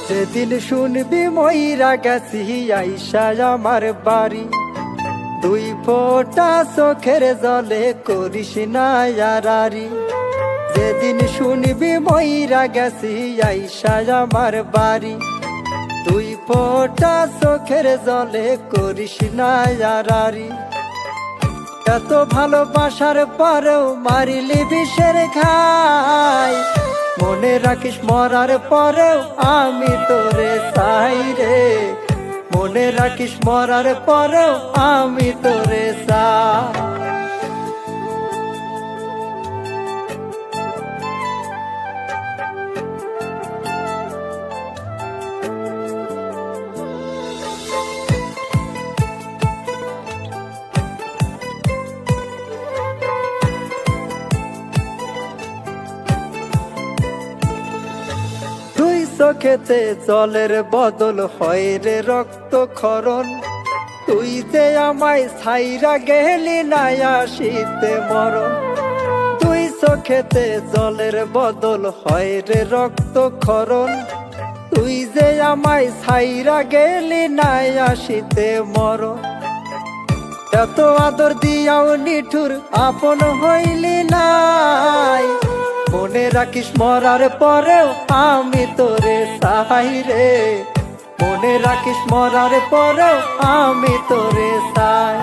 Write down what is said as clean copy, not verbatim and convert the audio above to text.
সেদিন শুনবি ময়রা গেছি আইসা আমার বাড়ি, দুই ফোঁটা চোখের জলে করিস না আড়াআড়ি। যেদিন শুনবি ময়রা গেছি আইসা আমার বাড়ি, দুই ফোঁটা চোখের জলে করিস না আড়াআড়ি। এত ভালোবাসার পরেও মারিলি বিষের ঘাই, মনে রাখিস মরার পরেও আমি তোরে চাই রে, মনে রাখিস মরার পরেও আমি তোরে চাই। চোখেতে জলের বদল হয় রে রক্ত ক্ষরণ, তুই যে আমায় ছাইরা গেলি না আসিতে মরণ। তুই চোখেতে জলের বদল হয় রে রক্ত ক্ষরণ, তুই যে আমায় ছাইরা গেলি না আসিতে মরণ। এত আদর দিয়াও নিঠুর আপন হইলি নাই, মনে রাখিস মরার পরেও আমি তোরে চাই রে, মনে রাখিস মরার পরেও আমি তোরে চাই।